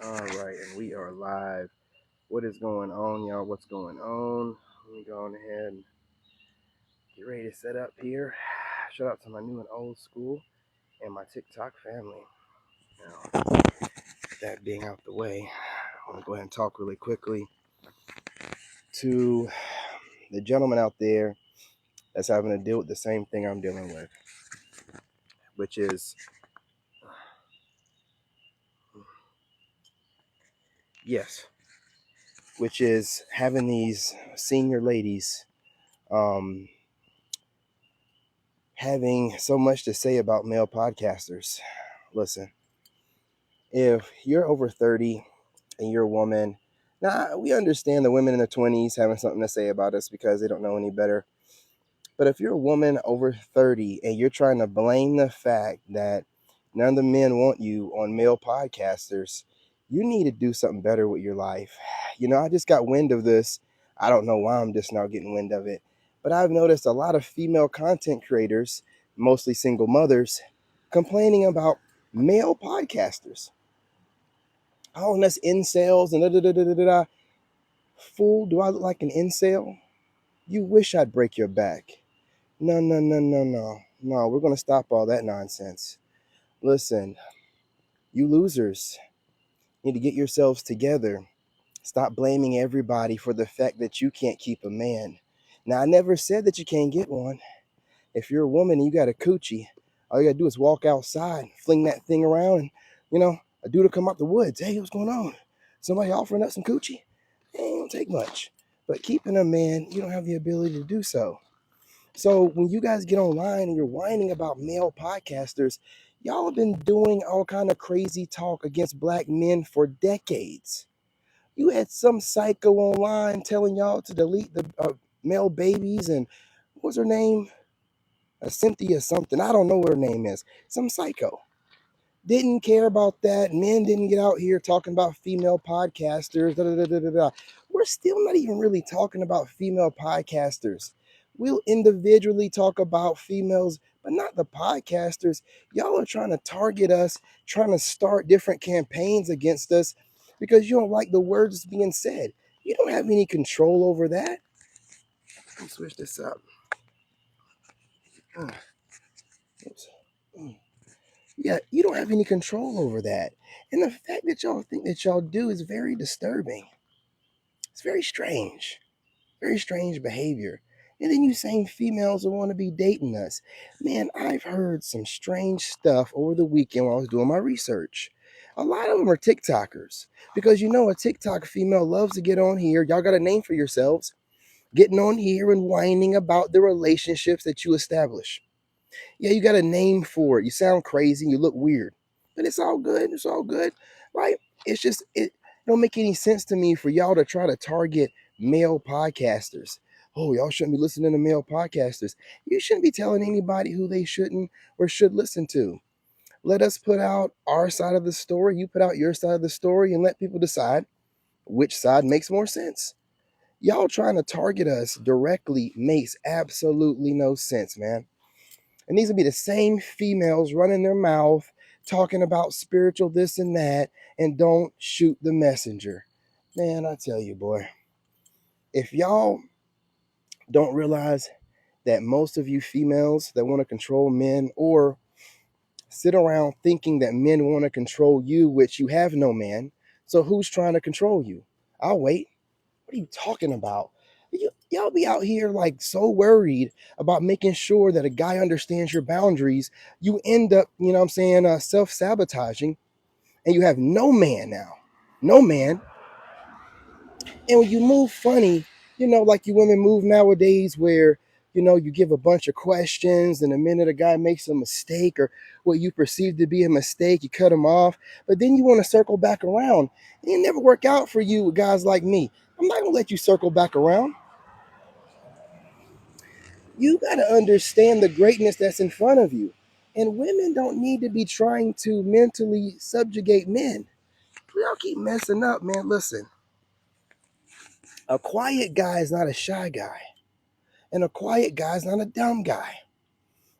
All right, and we are live. What is going on, y'all? What's going on? Let me go on ahead and get ready to set up here. Shout out to my new and old school and my TikTok family. Now, that being out the way, I want to go ahead and talk really quickly to the gentleman out there that's having to deal with the same thing I'm dealing with, which is, yes, which is having these senior ladies having so much to say about male podcasters. Listen, if you're over 30 and you're a woman, now we understand the women in their 20s having something to say about us because they don't know any better. But if you're a woman over 30 and you're trying to blame the fact that none of the men want you on male podcasters, you need to do something better with your life. You know, I just got wind of this. I don't know why I'm just now getting wind of it. But I've noticed a lot of female content creators, mostly single mothers, complaining about male podcasters. Oh, and that's incels and da da da da da da. Fool, do I look like an incel? You wish I'd break your back. No, no, no, no, no. No, we're going to stop all that nonsense. Listen, you losers need to get yourselves together. Stop blaming everybody for the fact that you can't keep a man. Now, I never said that you can't get one. If you're a woman and you got a coochie, all you got to do is walk outside, fling that thing around, and, a dude will come out the woods. Hey, what's going on? Somebody offering up some coochie? It ain't gonna take much. But keeping a man, you don't have the ability to do so. So when you guys get online and you're whining about male podcasters, y'all have been doing all kind of crazy talk against black men for decades. You had some psycho online telling y'all to delete the male babies, and what was her name? Cynthia something. I don't know what her name is. Some psycho. Didn't care about that. Men didn't get out here talking about female podcasters. Da, da, da, da, da, da. We're still not even really talking about female podcasters. We'll individually talk about females, but not the podcasters. Y'all are trying to target us, trying to start different campaigns against us because you don't like the words being said. You don't have any control over that. Let me switch this up. Oops. Yeah, you don't have any control over that. And the fact that y'all think that y'all do is very disturbing. It's very strange behavior. And then you saying females will want to be dating us. Man, I've heard some strange stuff over the weekend while I was doing my research. A lot of them are TikTokers because a TikTok female loves to get on here. Y'all got a name for yourselves, getting on here and whining about the relationships that you establish. Yeah, you got a name for it. You sound crazy. You look weird, but it's all good. It's all good, right? It's just it don't make any sense to me for y'all to try to target male podcasters. Oh, y'all shouldn't be listening to male podcasters. You shouldn't be telling anybody who they shouldn't or should listen to. Let us put out our side of the story. You put out your side of the story and let people decide which side makes more sense. Y'all trying to target us directly makes absolutely no sense, man. It needs to be the same females running their mouth, talking about spiritual this and that, and don't shoot the messenger. Man, I tell you, boy, if y'all don't realize that most of you females that want to control men or sit around thinking that men want to control you, which you have no man, so who's trying to control you? I'll wait. What are you talking about? Y'all be out here like so worried about making sure that a guy understands your boundaries. You end up, self-sabotaging, and you have no man now. No man. And when you move funny, like you women move nowadays where, you give a bunch of questions, and the minute a guy makes a mistake or what you perceive to be a mistake, you cut him off. But then you want to circle back around. It never work out for you with guys like me. I'm not going to let you circle back around. You got to understand the greatness that's in front of you. And women don't need to be trying to mentally subjugate men. Y'all keep messing up, man. Listen, a quiet guy is not a shy guy. And a quiet guy is not a dumb guy.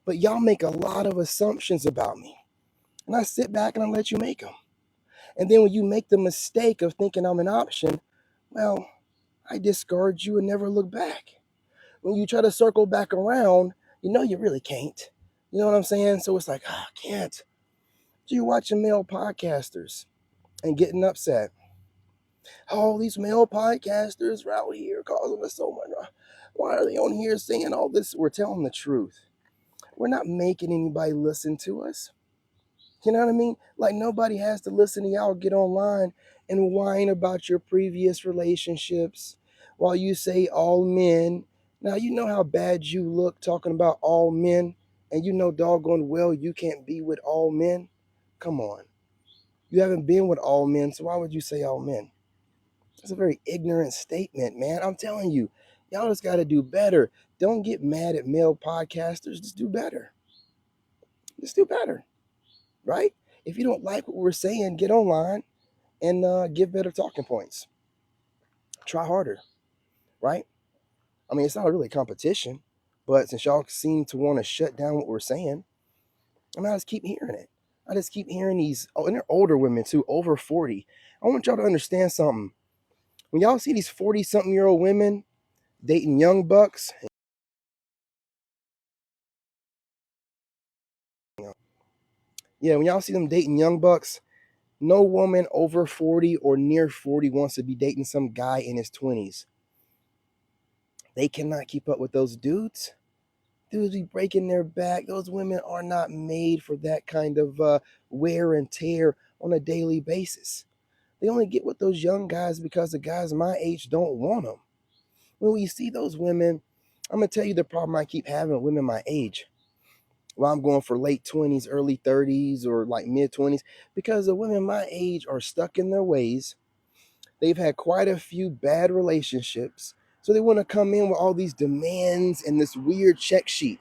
But y'all make a lot of assumptions about me. And I sit back and I let you make them. And then when you make the mistake of thinking I'm an option, well, I discard you and never look back. When you try to circle back around, you know you really can't. You know what I'm saying? So it's like, I can't. So you're watching male podcasters and getting upset. Oh, these male podcasters are out here causing us so much. Why are they on here saying all this? We're telling the truth. We're not making anybody listen to us. You know what I mean? Like nobody has to listen to y'all get online and whine about your previous relationships while you say all men. Now you know how bad you look talking about all men, and you know doggone well you can't be with all men. Come on. You haven't been with all men, so why would you say all men? That's a very ignorant statement, man. I'm telling you, y'all just got to do better. Don't get mad at male podcasters. Just do better. Just do better, right? If you don't like what we're saying, get online and give better talking points. Try harder, right? I mean, it's not really a competition, but since y'all seem to want to shut down what we're saying, I mean, I just keep hearing it. I just keep hearing these, oh, and they're older women too, over 40. I want y'all to understand something. When y'all see these 40-something-year-old women dating young bucks, yeah, when y'all see them dating young bucks, no woman over 40 or near 40 wants to be dating some guy in his 20s. They cannot keep up with those dudes. Dudes be breaking their back. Those women are not made for that kind of wear and tear on a daily basis. They only get with those young guys because the guys my age don't want them. When we see those women, I'm going to tell you the problem I keep having with women my age. Well, I'm going for late 20s, early 30s, or like mid 20s, because the women my age are stuck in their ways. They've had quite a few bad relationships. So they want to come in with all these demands and this weird check sheet.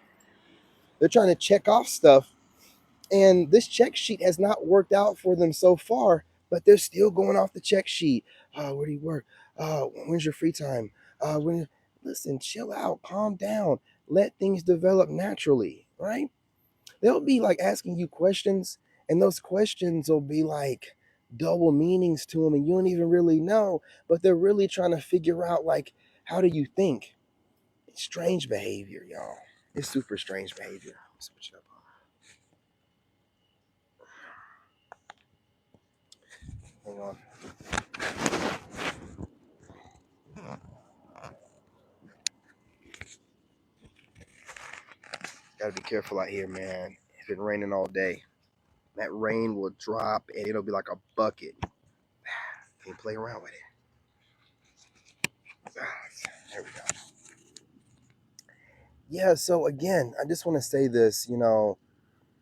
They're trying to check off stuff. And this check sheet has not worked out for them so far, but they're still going off the check sheet. Where do you work? When's your free time? Listen, chill out, calm down, let things develop naturally, right? They'll be like asking you questions, and those questions will be like double meanings to them, and you don't even really know, but they're really trying to figure out, like, how do you think? It's strange behavior, y'all. It's super strange behavior. Switch it up. Hang on. Gotta be careful out here, man. It's been raining all day. That rain will drop and it'll be like a bucket. Can't play around with it. There we go. Yeah, so again, I just want to say this, I'm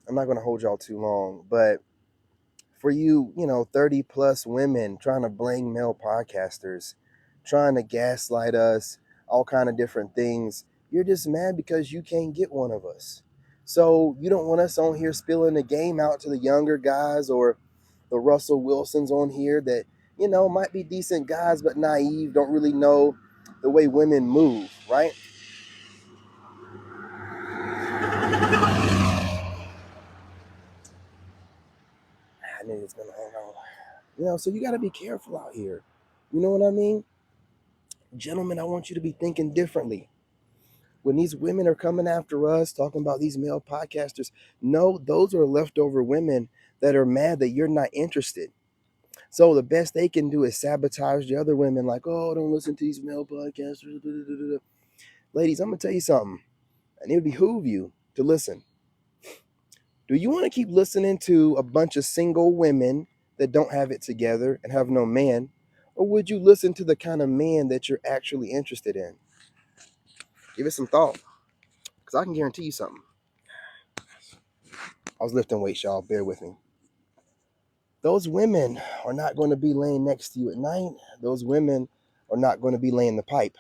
not going to hold y'all too long, but for you, 30 plus women trying to blame male podcasters, trying to gaslight us, all kind of different things, you're just mad because you can't get one of us. So you don't want us on here spilling the game out to the younger guys or the Russell Wilsons on here that, might be decent guys but naive, don't really know the way women move, right? I knew it was gonna hang on. So you got to be careful out here. You know what I mean? Gentlemen, I want you to be thinking differently. When these women are coming after us, talking about these male podcasters, no, those are leftover women that are mad that you're not interested. So the best they can do is sabotage the other women, like, oh, don't listen to these male podcasters. Da, da, da, da. Ladies, I'm going to tell you something, and it would behoove you to listen. Do you want to keep listening to a bunch of single women that don't have it together and have no man? Or would you listen to the kind of man that you're actually interested in? Give it some thought, because I can guarantee you something. I was lifting weights, y'all. Bear with me. Those women are not going to be laying next to you at night. Those women are not going to be laying the pipe.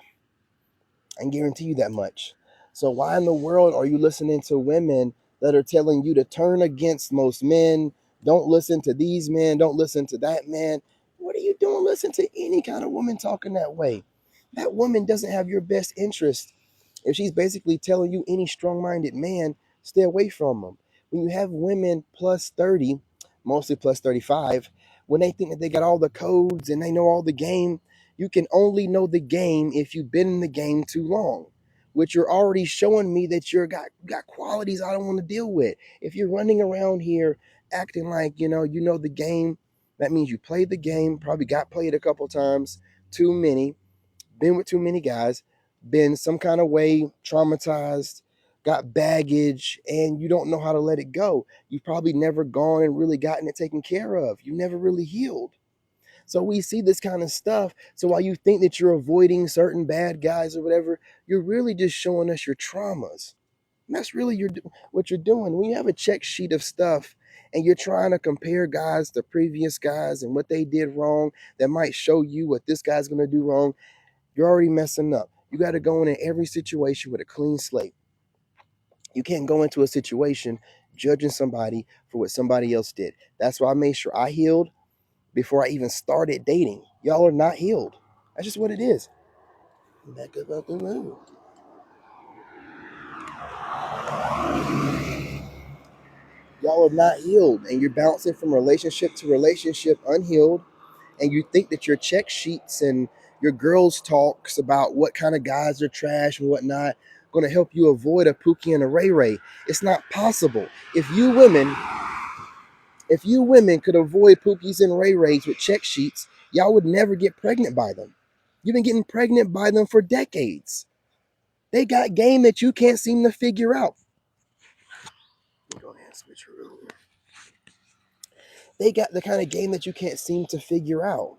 I can guarantee you that much. So why in the world are you listening to women that are telling you to turn against most men? Don't listen to these men. Don't listen to that man. What are you doing? Listen to any kind of woman talking that way. That woman doesn't have your best interest. If she's basically telling you any strong-minded man, stay away from them. When you have women plus 30, mostly plus 35, when they think that they got all the codes and they know all the game. You can only know the game if you've been in the game too long, which you're already showing me that got qualities I don't want to deal with. If you're running around here acting like you know the game, that means you played the game, probably got played a couple times, too many, been with too many guys, been some kind of way traumatized, got baggage, and you don't know how to let it go. You've probably never gone and really gotten it taken care of. You never really healed. So we see this kind of stuff. So while you think that you're avoiding certain bad guys or whatever, you're really just showing us your traumas. And that's really what you're doing. When you have a check sheet of stuff and you're trying to compare guys to previous guys and what they did wrong that might show you what this guy's going to do wrong, you're already messing up. You got to go in every situation with a clean slate. You can't go into a situation judging somebody for what somebody else did. That's why I made sure I healed before I even started dating. Y'all are not healed. That's just what it is. Back up out the room. Y'all are not healed, and you're bouncing from relationship to relationship unhealed, and you think that your check sheets and your girls talks about what kind of guys are trash and whatnot going to help you avoid a Pookie and a Ray Ray. It's not possible. If you women could avoid Pookies and Ray Rays with check sheets, y'all would never get pregnant by them. You've been getting pregnant by them for decades. They got game that you can't seem to figure out. Go ahead and switch your room. They got the kind of game that you can't seem to figure out.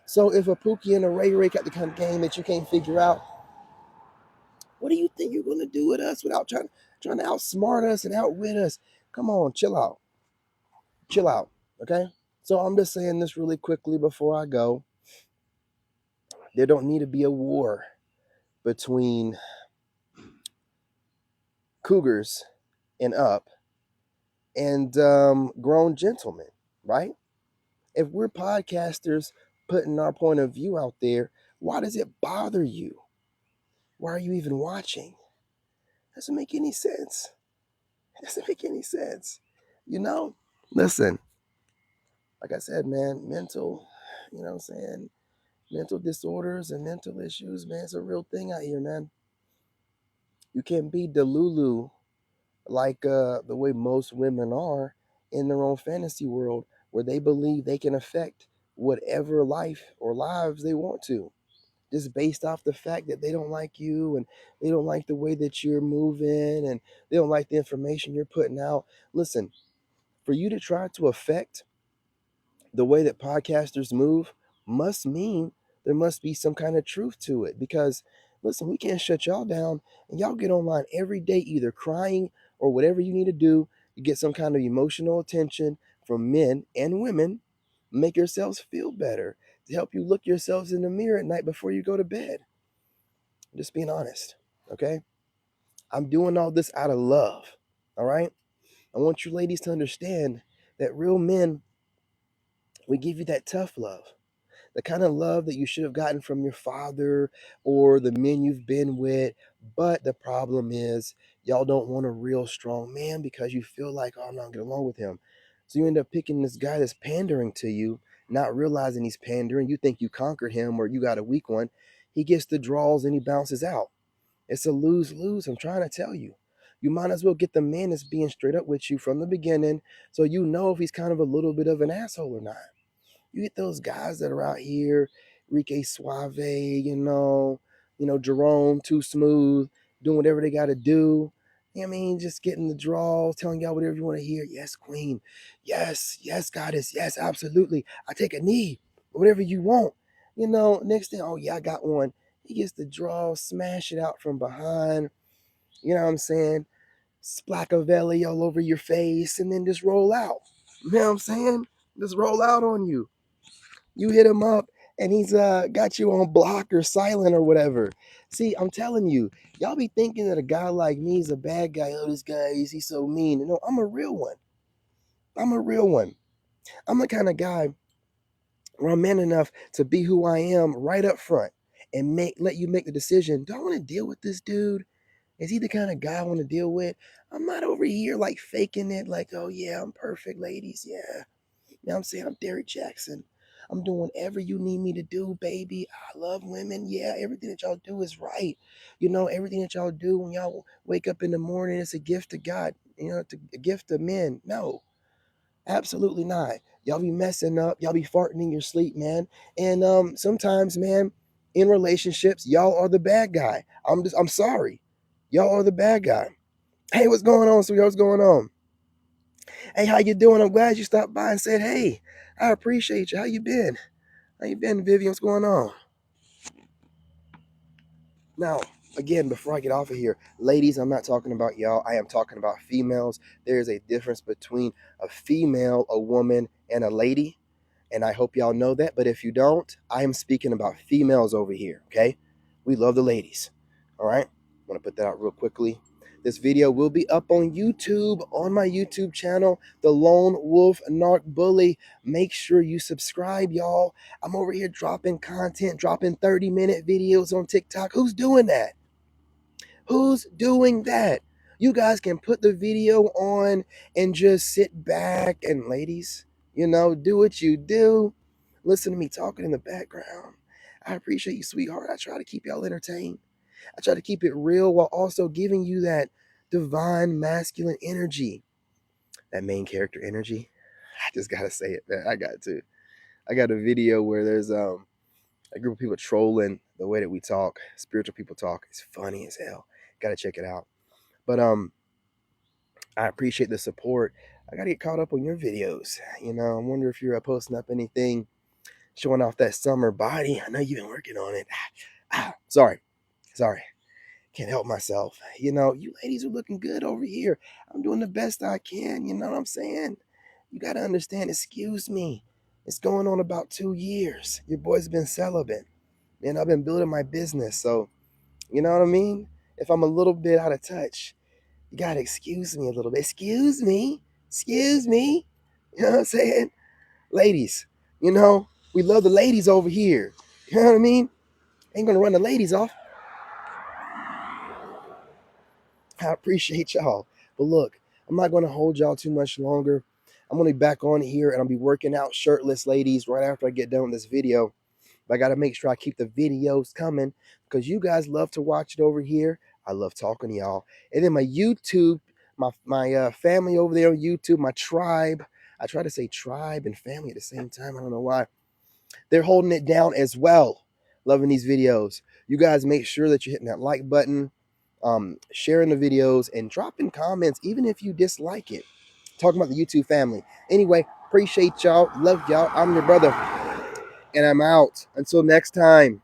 So if a Pookie and a Ray Ray got the kind of game that you can't figure out, what do you think you're going to do with us without trying to outsmart us and outwit us? Come on, chill out. Chill out, okay? So I'm just saying this really quickly before I go. There don't need to be a war between cougars and up and grown gentlemen, right? If we're podcasters putting our point of view out there, why does it bother you? Why are you even watching? Doesn't make any sense. It doesn't make any sense. You know? Listen, like I said, man, you know what I'm saying? Mental disorders and mental issues, man, it's a real thing out here, man. You can't be Delulu like the way most women are in their own fantasy world where they believe they can affect whatever life or lives they want to, just based off the fact that they don't like you and they don't like the way that you're moving and they don't like the information you're putting out. Listen, for you to try to affect the way that podcasters move must mean there must be some kind of truth to it. Because, listen, we can't shut y'all down and y'all get online every day, either crying or whatever you need to do to get some kind of emotional attention from men and women. Make yourselves feel better to help you look yourselves in the mirror at night before you go to bed. Just being honest, okay? I'm doing all this out of love, all right? I want you ladies to understand that real men, we give you that tough love, the kind of love that you should have gotten from your father or the men you've been with. But the problem is, y'all don't want a real strong man because you feel like, oh, I'm not getting along with him. So you end up picking this guy that's pandering to you, not realizing he's pandering. You think you conquered him or you got a weak one. He gets the draws and he bounces out. It's a lose-lose. I'm trying to tell you. You might as well get the man that's being straight up with you from the beginning so you know if he's kind of a little bit of an asshole or not. You get those guys that are out here, Rique Suave, Jerome, Too Smooth, doing whatever they got to do. You know what I mean? Just getting the draws, telling y'all whatever you want to hear. Yes, queen. Yes, goddess. Yes, absolutely. I take a knee. Whatever you want. Next thing, oh, yeah, I got one. He gets the draw, smash it out from behind. You know what I'm saying? Splackavelli all over your face and then just roll out. You know what I'm saying? Just roll out on you. You hit him up and he's got you on block or silent or whatever. See, I'm telling you, y'all be thinking that a guy like me is a bad guy. Oh, this guy, he's so mean. No, I'm a real one. I'm a real one. I'm the kind of guy where I'm man enough to be who I am right up front and let you make the decision. Do I want to deal with this dude? Is he the kind of guy I want to deal with? I'm not over here like faking it, like, oh yeah, I'm perfect, ladies. Yeah. Now I'm saying I'm Derek Jackson. I'm doing whatever you need me to do, baby. I love women. Yeah, everything that y'all do is right. You know, everything that y'all do when y'all wake up in the morning, it's a gift to God. You know, it's a gift to men. No, absolutely not. Y'all be messing up. Y'all be farting in your sleep, man. And sometimes, man, in relationships, y'all are the bad guy. I'm sorry. Y'all are the bad guy. Hey, what's going on, sweetheart? What's going on? Hey, how you doing? I'm glad you stopped by and said, hey, I appreciate you. How you been? How you been, Vivian? What's going on? Now, again, before I get off of here, ladies, I'm not talking about y'all. I am talking about females. There's a difference between a female, a woman, and a lady. And I hope y'all know that. But if you don't, I am speaking about females over here, okay? We love the ladies, all right? I want to put that out real quickly. This video will be up on YouTube, on my YouTube channel, The Lone Wolf Narc Bully. Make sure you subscribe, y'all. I'm over here dropping content, dropping 30-minute videos on TikTok. Who's doing that? Who's doing that? You guys can put the video on and just sit back and, ladies, you know, do what you do. Listen to me talking in the background. I appreciate you, sweetheart. I try to keep y'all entertained. I try to keep it real while also giving you that divine masculine energy, that main character energy. I just gotta say it, man. I got to. I got a video where there's a group of people trolling the way that we talk, spiritual people talk. It's funny as hell. Gotta check it out. But I appreciate the support. I gotta get caught up on your videos. You know, I wonder if you're posting up anything showing off that summer body. I know you've been working on it. Sorry. Can't help myself. You know, you ladies are looking good over here. I'm doing the best I can. You know what I'm saying? You got to understand, excuse me. It's going on about 2 years. Your boy's been celibate. And I've been building my business. So, you know what I mean? If I'm a little bit out of touch, you got to excuse me a little bit. Excuse me. Excuse me. You know what I'm saying? Ladies, you know, we love the ladies over here. You know what I mean? Ain't going to run the ladies off. I appreciate y'all. But look, I'm not going to hold y'all too much longer. I'm going to be back on here and I'll be working out shirtless, ladies, right after I get done with this video. But I got to make sure I keep the videos coming because you guys love to watch it over here. I love talking to y'all. And then my YouTube, my family over there on YouTube, my tribe. I try to say tribe and family at the same time. I don't know why. They're holding it down as well. Loving these videos. You guys make sure that you're hitting that like button, sharing the videos, and dropping comments, even if you dislike it. Talking about the YouTube family. Anyway, appreciate y'all. Love y'all. I'm your brother. And I'm out. Until next time.